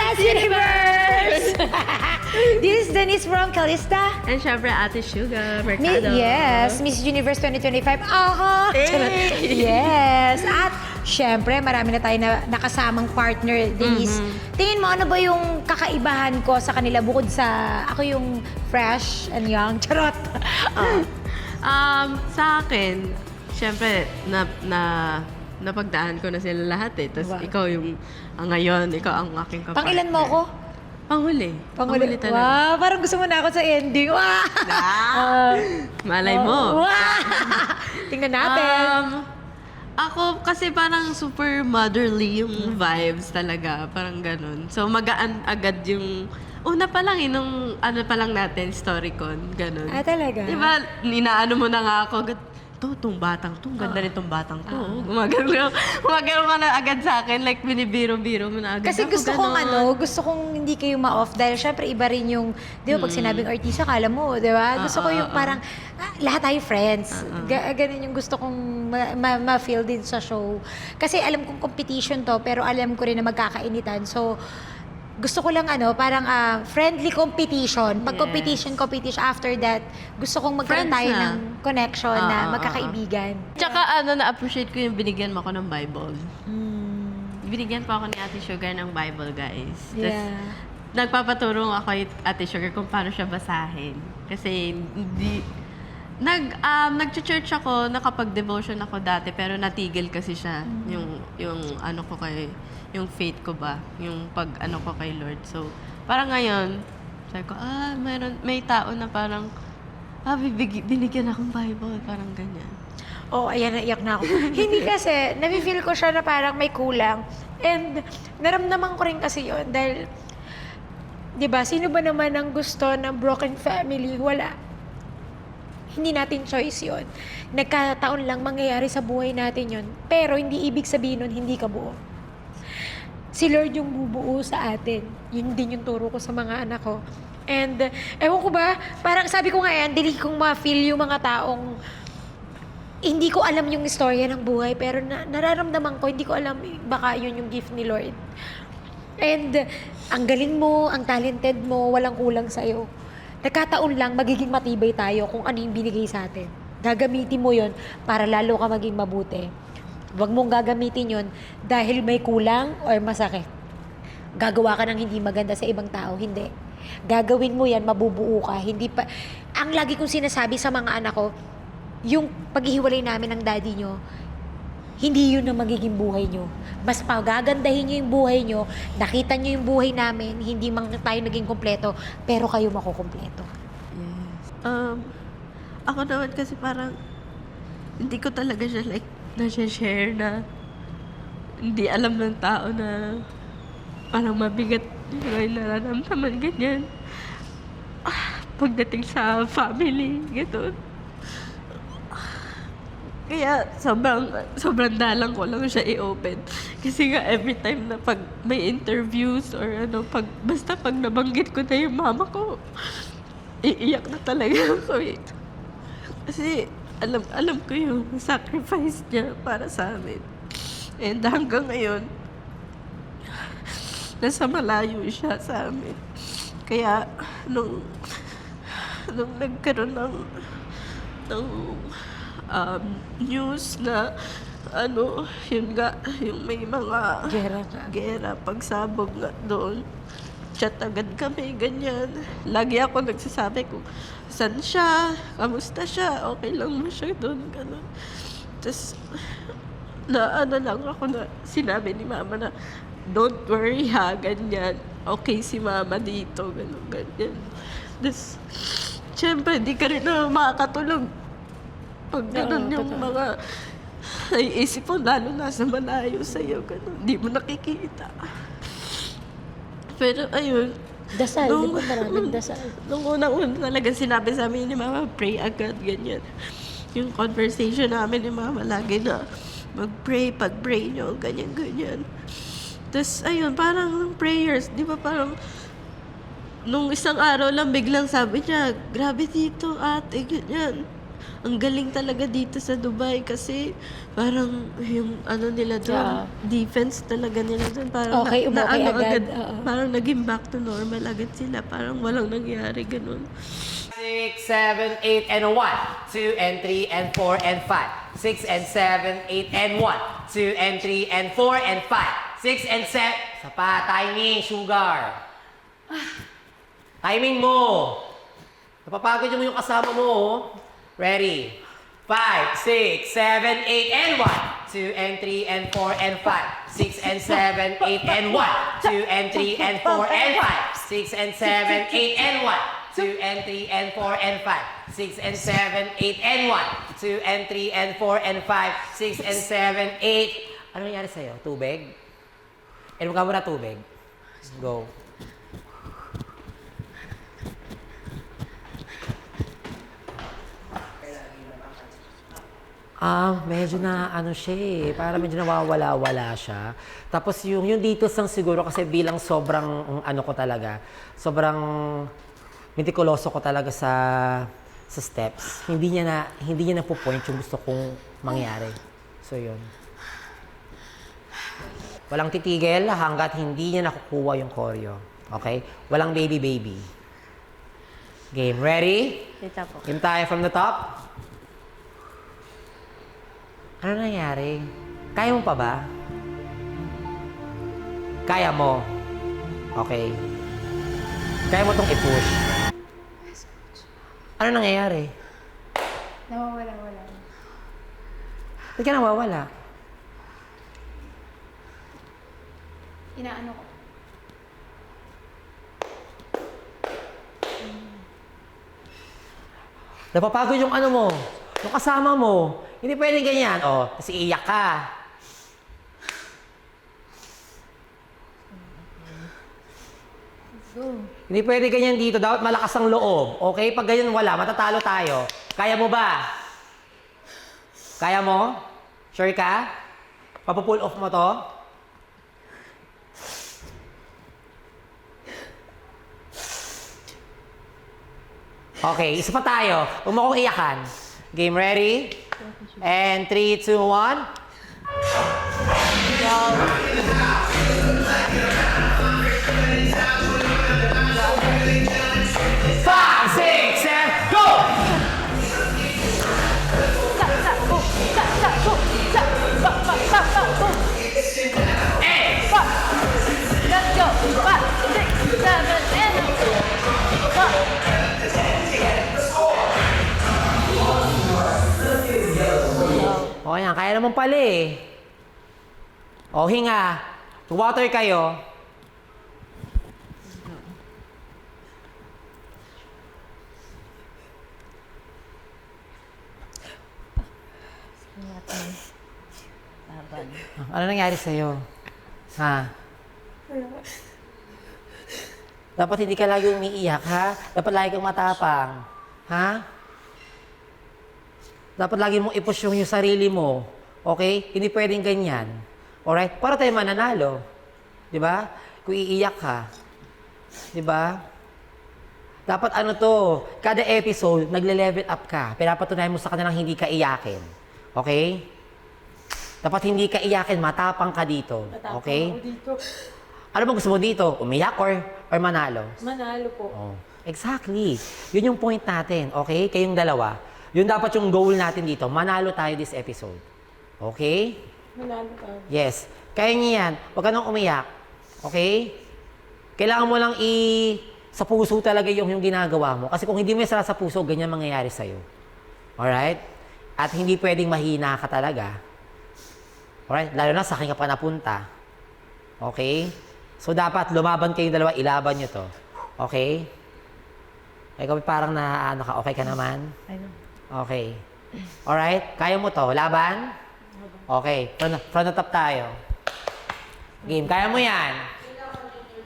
Miss Universe! This is Denise from Calista. And syempre, Ate Sugar, Mercado. Yes, Miss Universe 2025. Aha! Hey! Yes! At syempre, marami na tayo na nakasamang partner, Denise. Tingin mo, ano ba yung kakaibahan ko sa kanila bukod sa ako yung fresh and young? Charot! Sa akin, syempre, napagdaan ko na sila lahat eh. Tapos Wow. ikaw yung, ngayon, ikaw ang aking kapartner. Pangilan mo ako? Panghuli. Panghuli talaga. Wow, parang gusto mo na ako sa ending. Wow! Malay mo. Wow! Tingnan natin. Ako kasi parang super motherly yung vibes talaga. Parang ganun. So magaan agad yung... Una pa lang nung ano pa lang natin, StoryCon. Ganun. Talaga? Diba, inaano mo na nga ako agad, tong batang to, ganda rin tong batang to. Gumagano ka na agad sa akin, like binibiro-biro mo na agad. Kasi Ako gusto kong ganon. gusto kong hindi kayo ma-off dahil syempre iba rin yung, di ba, pag sinabing artista, kala mo, di ba? Gusto ko yung parang, lahat tayo friends. Ganun yung gusto kong ma-feel din sa show. Kasi alam kong competition to, pero alam ko rin na magkakainitan. So, gusto ko lang parang friendly competition. Pag Yes. competition, after that, gusto kong magkaroon Friends tayo na. ng connection na magkakaibigan. Tsaka na-appreciate ko yung binigyan mo ako ng Bible. Binigyan pa ako ni Ate Sugar ng Bible, guys. Tas, Yeah. nagpapaturo ako kay Ate Sugar kung paano siya basahin. Kasi hindi... Nag-church ako, nakapag-devotion ako dati, pero natigil kasi siya. Yung ano ko kay... Yung faith ko ba? Yung pag-ano ko kay Lord. So, parang ngayon, sabi ko, may tao na parang, binigyan akong Bible. Parang ganyan. Oh, ayan, naiyak na ako. Hindi kasi, nafe-feel ko siya na parang may kulang. And naramdaman ko rin kasi yon dahil, di ba, sino ba naman ang gusto ng broken family? Wala. Hindi natin choice yon. Nagkataon lang mangyayari sa buhay natin yon. Pero hindi ibig sabihin nun, hindi ka buo. Si Lord yung bubuo sa atin. Yun din yung turo ko sa mga anak ko. And, ewan ko ba, parang sabi ko nga yan, dili kong ma-feel yung mga taong hindi ko alam yung istorya ng buhay, pero nararamdaman ko, hindi ko alam, baka yun yung gift ni Lord. And, ang galing mo, ang talented mo, walang kulang sa'yo. Nagkataon lang, magiging matibay tayo kung ano yung binigay sa atin. Gagamitin mo yon para lalo ka maging mabuti. Huwag mong gagamitin yon dahil may kulang or masakit. Gagawa ka ng hindi maganda sa ibang tao, hindi. Gagawin mo yan, mabubuo ka. Hindi pa. Ang lagi kong sinasabi sa mga anak ko, yung paghihiwalay namin ng daddy nyo, hindi yun ang magiging buhay nyo. Mas pagagandahin nyo yung buhay nyo, nakita nyo yung buhay namin, hindi man tayo naging kompleto, pero kayo makukompleto. Yes. Ako naman kasi parang, hindi ko talaga siya like, na-share na hindi alam ng tao na parang mabigat yung nararamdaman ganyan. Pagdating sa family, gano'n. Kaya sobrang dalang ko lang siya i-open. Kasi nga every time na pag may interviews or basta pag nabanggit ko na yung mama ko, iiyak na talaga ako eh. Kasi alam ko yung sacrifice niya para sa amin. And hanggang ngayon, nasa malayo siya sa amin. Kaya, nung nagkaroon ng news na, yun nga, yung may mga gera, pagsabog nga doon, chat agad kami, ganyan. Lagi ako nagsasabi kung saan siya, kamusta siya, okay lang mo siya doon, gano'n. Tapos, lang ako na sinabi ni mama na, don't worry ha, ganyan. Okay si mama dito, gano'n, ganyan. Tapos, syempre, di ka rin na makakatulog. Pag gano'n yung mga naiisip mo, lalo nasa malayo sa'yo, gano'n. Di mo nakikita. Pero ayun. Dasal, di ba maraming dasal? Nung unang-una talaga sinabi sa amin ni Mama, pray agad, ganyan. Yung conversation namin ni Mama, lagi na mag-pray, pag-pray nyo, ganyan-ganyan. Tapos, ayun, parang prayers, di ba parang nung isang araw lang biglang sabi niya, grabe dito ate, ganyan. ang galing talaga dito sa Dubai kasi parang yung ano nila doon, defense talaga nila doon. Parang Okay, umokay agad. Oo. parang naging back to normal agad sila. Parang walang nangyari ganun. 6, 7, 8, and 1, 2, and 3, and 4, and 5. 6 and 7, 8, and 1, 2, and 3, and 4, and 5. 6 and 7. Sapa, timing, sugar. Timing mo. Napapagod yung kasama mo. Oh. Ready? 5, 6, 7, 8, and 1, 2, and 3, and 4, and 5. 6 and 7, 8, and 1, 2, and 3, and 4, and 5. 6 and 7, 8, and 1. 2 and 3 and 4 and 5. 6 and 7, 8 and 1. 2 and 3 and 4 and 5. 6 and 7, 8. Ano nangyari sa'yo? Tubig? Inom ka muna tubig. Go. Medyo na ano siya eh. Para medyo nawawala-wala siya. Tapos yung dito sang siguro kasi bilang sobrang ano ko talaga, sobrang mitikuloso ko talaga sa steps. Hindi niya na po point yung gusto kong mangyari. So yun. Walang titigil hanggat hindi niya nakukuha yung choreo. Okay? Walang baby. Game. Ready? Dito po. Game tayo from the top. Ano nangyari? Kaya mo pa ba? Kaya mo. Okay. Kaya mo tong i-push. Ano nangyayari? Nawawala. Ba't ka nawawala? Inaano ko. Napapagod yung ano mo, yung kasama mo. Hindi pwedeng ganyan. O, kasi iiyak ka. Hindi pwede ganyan dito. Dapat malakas ang loob. Okay? Pag ganyan wala, matatalo tayo. Kaya mo ba? Kaya mo? Sure ka? Papupull off mo to? Okay, isa pa tayo. Huwag mo akong iyakan. Game ready? And 3, 2, 1. 5, 6, 7, go! Let's go! 5, 6, 7, and 1. O yan, kaya naman pala eh. O, hinga. Water kayo. Ano nangyari sa'yo? Ha? Dapat hindi ka lagi umiiyak, ha? Dapat lagi kang matapang. Ha? Dapat lagi mong i-push yung sarili mo. Okay? Hindi pwedeng ganyan. Alright? Para tayo mananalo. Di ba? Kung iiyak ka. Di ba? Dapat ano to, kada episode, nagle-level up ka. Pinapatunayan mo sa kanilang hindi ka iyakin. Okay? Dapat hindi ka iyakin, matapang ka dito. Okay? Ano bang gusto mo dito? Umiyak or manalo? Manalo po. Oh, exactly. Yun yung point natin, okay? Kayong dalawa. Yun dapat yung goal natin dito. Manalo tayo this episode. Okay? Manalo tayo. Yes. Kaya niya yan. Huwag ka nang umiyak. Okay? Kailangan mo lang sa puso talaga yung ginagawa mo. Kasi kung hindi mo sa puso, ganyan mangyayari sa'yo. Alright? At hindi pwedeng mahina ka talaga. Alright? Lalo na sa akin ka pa napunta. Okay? So, dapat lumaban kayong dalawa, ilaban nyo to. Okay? Ikaw parang ano ka, okay ka naman? Okay. Alright? Kaya mo to. Laban? Okay. Front the top tayo. Game. Kaya mo yan.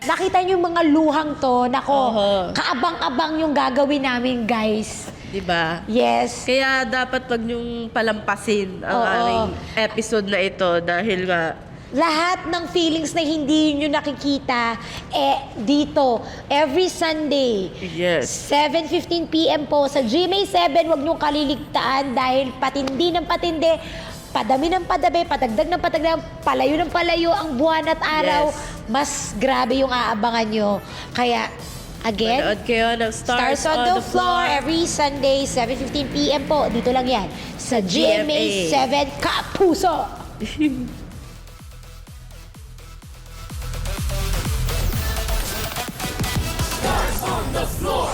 Nakita niyo yung mga luhang to. Nako, kaabang-abang yung gagawin namin, guys. Diba? Yes. Kaya dapat wag niyong palampasin ang Oo. aming episode na ito dahil nga lahat ng feelings na hindi nyo nakikita, dito, every Sunday, Yes. 7:15 p.m. po sa GMA7, huwag niyong kaliligtaan dahil patindi ng patindi, padami ng padami, patagdag ng patagdag, palayo ng palayo ang buwan at araw, Yes. mas grabe yung aabangan nyo. Kaya, again, Manood kayo ng Stars on the Floor every Sunday, 7:15 p.m. po. Dito lang yan sa GMA7 Kapuso. Stars on the floor.